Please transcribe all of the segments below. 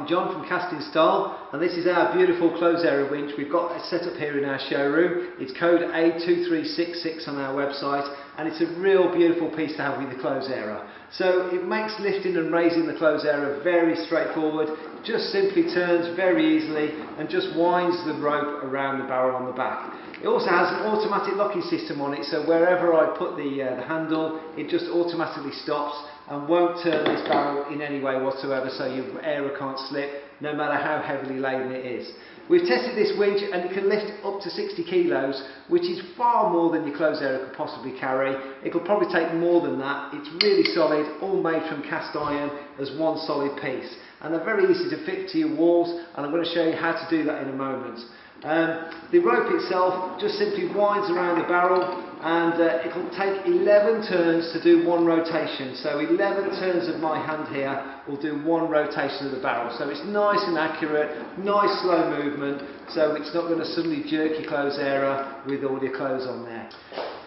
I'm John from Casting Style, and this is our beautiful clothes airer winch. We've got it set up here in our showroom. It's code A2366 on our website, and it's a real beautiful piece to have with the clothes airer. So it makes lifting and raising the clothes airer very straightforward. It just simply turns very easily and just winds the rope around the barrel on the back. It also has an automatic locking system on it, so wherever I put the handle, it just automatically stops and won't turn this barrel in any way whatsoever, so your airer can't slip no matter how heavily laden it is. We've tested this winch and it can lift up to 60 kilos, which is far more than your clothes airer could possibly carry. It'll probably take more than that. It's really solid, all made from cast iron as one solid piece, and they're very easy to fit to your walls, and I'm going to show you how to do that in a moment. The rope itself just simply winds around the barrel, and it'll take 11 turns to do one rotation. So 11 turns of my hand here will do one rotation of the barrel. So it's nice and accurate, nice slow movement, so it's not going to suddenly jerk your clothes airer with all your clothes on there.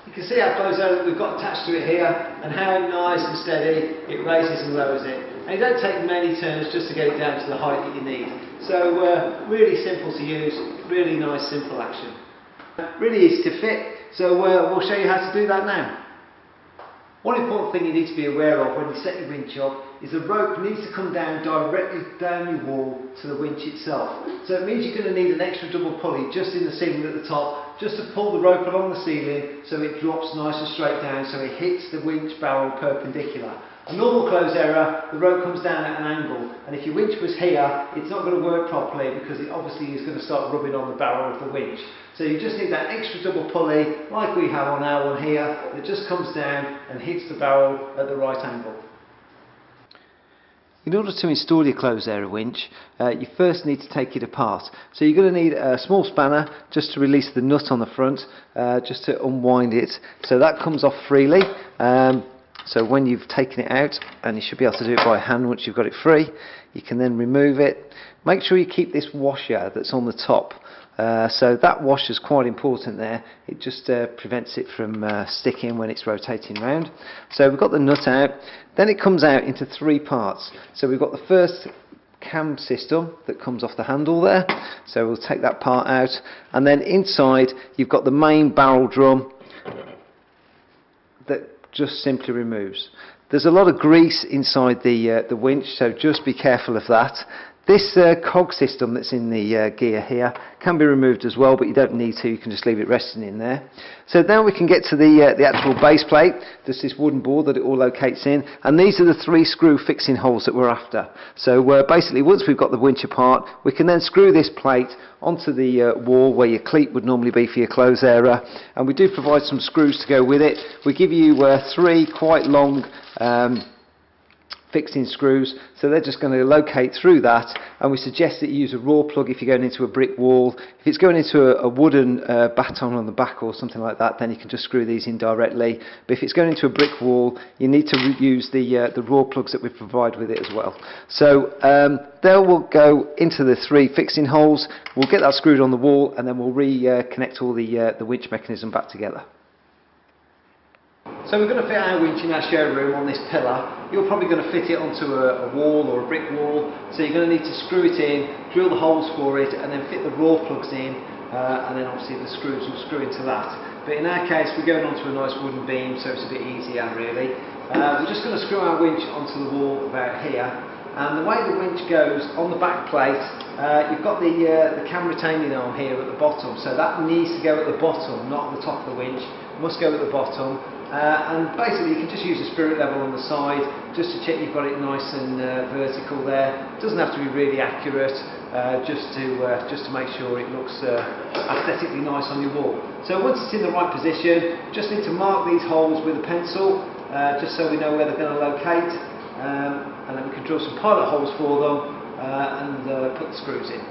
You can see our clothes airer that we've got attached to it here, and how nice and steady it raises and lowers it. And it don't take many turns just to get it down to the height that you need. So really simple to use, really nice simple action. Really easy to fit, so we'll show you how to do that now. One important thing you need to be aware of when you set your winch up is the rope needs to come down directly down your wall to the winch itself. So it means you're going to need an extra double pulley just in the ceiling at the top, just to pull the rope along the ceiling so it drops nice and straight down, so it hits the winch barrel perpendicular. A normal clothes airer, the rope comes down at an angle, and if your winch was here, it's not going to work properly because it obviously is going to start rubbing on the barrel of the winch. So you just need that extra double pulley, like we have on our one here, that just comes down and hits the barrel at the right angle. In order to install your clothes airer winch, you first need to take it apart. So you're going to need a small spanner just to release the nut on the front, just to unwind it. So that comes off freely. So when you've taken it out, and you should be able to do it by hand once you've got it free, you can then remove it. Make sure you keep this washer that's on the top. So that washer is quite important there. It just prevents it from sticking when it's rotating around. So we've got the nut out. Then it comes out into three parts. So we've got the first cam system that comes off the handle there. So we'll take that part out. And then inside you've got the main barrel drum that just simply removes. There's a lot of grease inside the winch, so just be careful of that. This cog system that's in the gear here can be removed as well, but you don't need to, you can just leave it resting in there. So now we can get to the actual base plate. There's this wooden board that it all locates in, and these are the three screw fixing holes that we're after. So basically once we've got the winch apart, we can then screw this plate onto the wall where your cleat would normally be for your clothes airer, and we do provide some screws to go with it. We give you three quite long fixing screws, so they're just going to locate through that, and we suggest that you use a raw plug if you're going into a brick wall. If it's going into a wooden baton on the back or something like that, then you can just screw these in directly, but if it's going into a brick wall, you need to use the raw plugs that we provide with it as well. So they will go into the three fixing holes. We'll get that screwed on the wall, and then we'll reconnect all the winch mechanism back together. So we're going to fit our winch in our showroom on this pillar. You're probably going to fit it onto a wall or a brick wall, so you're going to need to screw it in, drill the holes for it, and then fit the raw plugs in, and then obviously the screws will screw into that. But in our case we're going onto a nice wooden beam, so it's a bit easier really. We're just going to screw our winch onto the wall about here, and the way the winch goes on the back plate, you've got the cam retaining arm here at the bottom, so that needs to go at the bottom, not at the top of the winch. It must go at the bottom. And basically you can just use a spirit level on the side just to check you've got it nice and vertical there. It doesn't have to be really accurate, just to make sure it looks aesthetically nice on your wall. So once it's in the right position, just need to mark these holes with a pencil, just so we know where they're going to locate, and then we can drill some pilot holes for them and put the screws in.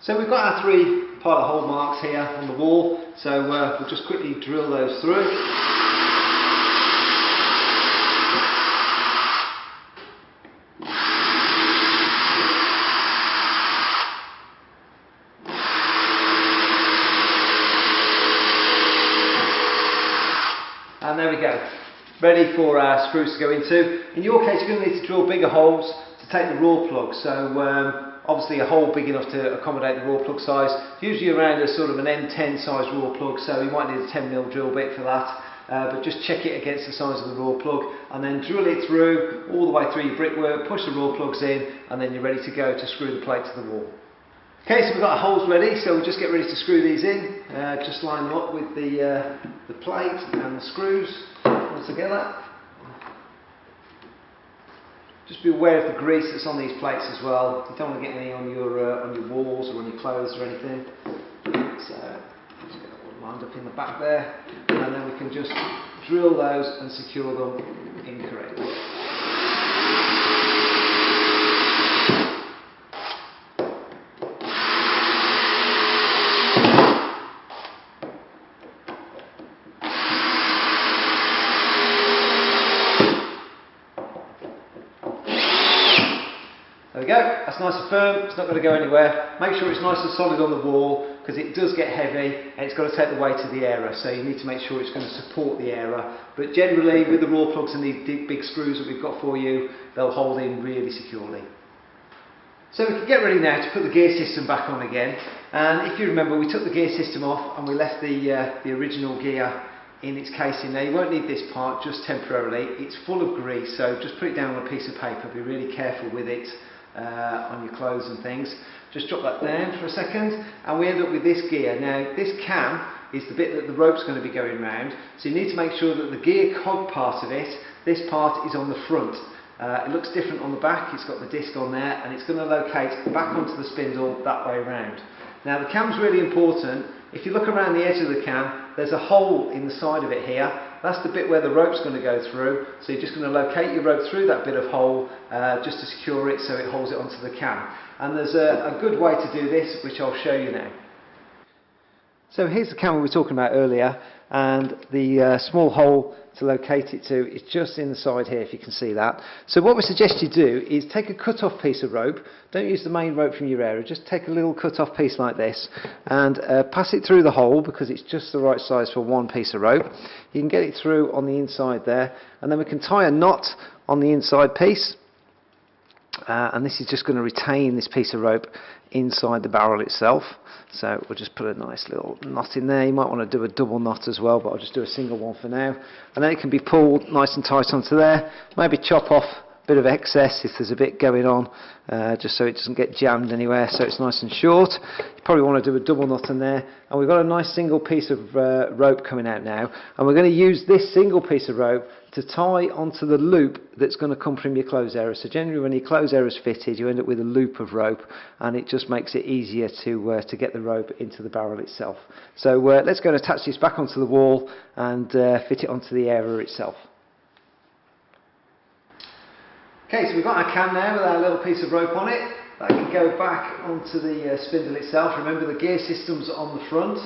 So we've got our three pilot hole marks here on the wall, so we'll just quickly drill those through. And there we go. ready for our screws to go into. In your case, you're going to need to drill bigger holes to take the raw plug. So obviously a hole big enough to accommodate the raw plug size, usually around a sort of an M10 size raw plug, so you might need a 10mm drill bit for that. But just check it against the size of the raw plug and then drill it through all the way through your brickwork, push the raw plugs in, and then you're ready to go to screw the plate to the wall. Okay, so we've got our holes ready, so we'll just get ready to screw these in. Just line them up with the plate and the screws all together. Just be aware of the grease that's on these plates as well. You don't want to get any on your walls or on your clothes or anything. So just get that one lined up in the back there, and then we can just drill those and secure them incorrectly. There we go, that's nice and firm, it's not going to go anywhere. Make sure it's nice and solid on the wall because it does get heavy and it's got to take the weight of the airer, so you need to make sure it's going to support the airer. But generally with the raw plugs and these big screws that we've got for you, they'll hold in really securely. So we can get ready now to put the gear system back on again, and if you remember we took the gear system off and we left the original gear in its casing. Now you won't need this part just temporarily, it's full of grease, so just put it down on a piece of paper, be really careful with it. On your clothes and things. Just drop that down for a second and we end up with this gear. Now this cam is the bit that the rope's going to be going round, so you need to make sure that the gear cog part of it, this part is on the front. It looks different on the back, it's got the disc on there and it's going to locate back onto the spindle that way round. Now the cam's really important. If you look around the edge of the cam, there's a hole in the side of it here. That's the bit where the rope's going to go through, so you're just going to locate your rope through that bit of hole just to secure it so it holds it onto the cam. And there's a good way to do this, which I'll show you now. So here's the cam we were talking about earlier, and the small hole to locate it to is just in the side here, if you can see that. So what we suggest you do is take a cut-off piece of rope. Don't use the main rope from your airer, just take a little cut-off piece like this and pass it through the hole because it's just the right size for one piece of rope. You can get it through on the inside there, and then we can tie a knot on the inside piece. And this is just going to retain this piece of rope inside the barrel itself. So we'll just put a nice little knot in there. You might want to do a double knot as well, but I'll just do a single one for now. And then it can be pulled nice and tight onto there. Maybe chop off a bit of excess if there's a bit going on, just so it doesn't get jammed anywhere, so it's nice and short. You probably want to do a double knot in there. And we've got a nice single piece of rope coming out now, and we're going to use this single piece of rope to tie onto the loop that's going to come from your clothes airer. So generally when your clothes airer is fitted, you end up with a loop of rope, and it just makes it easier to get the rope into the barrel itself. So let's go and attach this back onto the wall and fit it onto the airer itself. Okay, so we've got our cam now with our little piece of rope on it. That can go back onto the spindle itself. Remember, the gear system's on the front.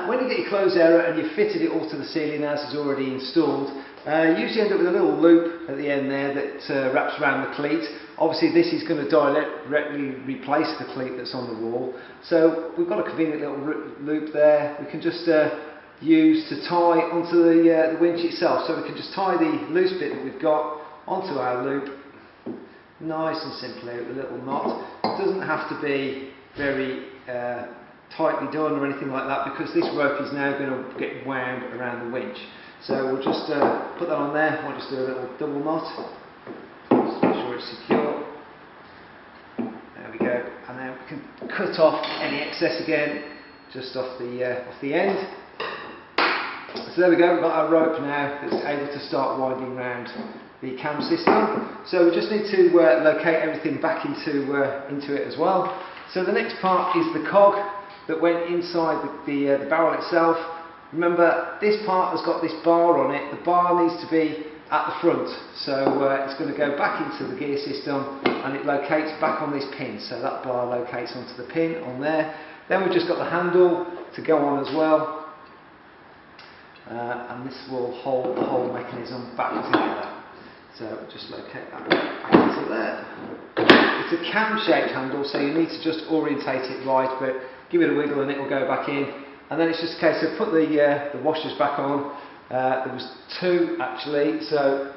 When you get your clothes airer and you've fitted it all to the ceiling as is already installed, you usually end up with a little loop at the end there that wraps around the cleat. Obviously this is going to directly replace the cleat that's on the wall. So we've got a convenient little loop there. We can just use to tie onto the winch itself. So we can just tie the loose bit that we've got onto our loop, nice and simply with a little knot. It doesn't have to be very tightly done or anything like that, because this rope is now going to get wound around the winch. So we'll just put that on there. I'll just do a little double knot, just make sure it's secure. There we go, and then we can cut off any excess again, just off the end. So there we go, we've got our rope now that's able to start winding round the cam system. So we just need to locate everything back into it as well. So the next part is the cog that went inside the barrel itself. Remember, this part has got this bar on it. The bar needs to be at the front, so it's going to go back into the gear system and it locates back on this pin. So that bar locates onto the pin on there. Then we've just got the handle to go on as well, and this will hold the whole mechanism back together. So just locate that back into there. It's a cam-shaped handle, so you need to just orientate it right, but give it a wiggle and it will go back in. And then it's just a case of put the washers back on, There was two actually, so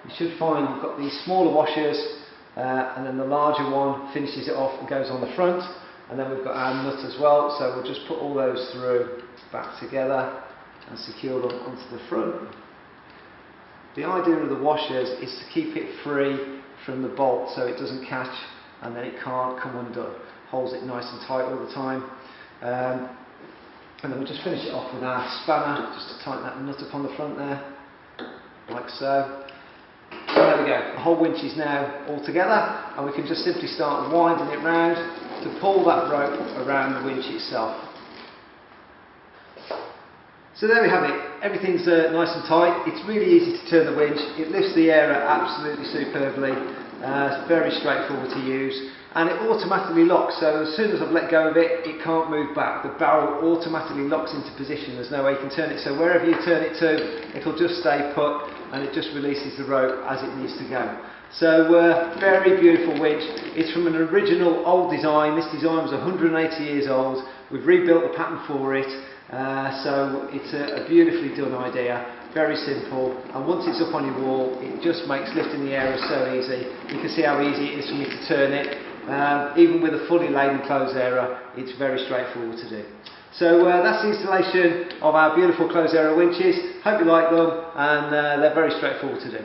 you should find you've got these smaller washers, and then the larger one finishes it off and goes on the front, and then we've got our nut as well, so we'll just put all those through back together and secure them onto the front. The idea of the washers is to keep it free from the bolt so it doesn't catch and then it can't come undone. Holds it nice and tight all the time. And then we'll just finish it off with our spanner, just to tighten that nut up on the front there, like so. So there we go, the whole winch is now all together, and we can just simply start winding it round to pull that rope around the winch itself. So there we have it, everything's nice and tight. It's really easy to turn the winch, it lifts the airer absolutely superbly, it's very straightforward to use, and it automatically locks, so as soon as I've let go of it, it can't move back. The barrel automatically locks into position, there's no way you can turn it, so wherever you turn it to, it'll just stay put and it just releases the rope as it needs to go. So very beautiful winch. It's from an original old design. This design was 180 years old. We've rebuilt the pattern for it, so it's a beautifully done idea. Very simple, and once it's up on your wall, it just makes lifting the airer so easy. You can see how easy it is for me to turn it. Even with a fully laden clothes airer, it's very straightforward to do. So that's the installation of our beautiful clothes airer winches. Hope you like them, and they're very straightforward to do.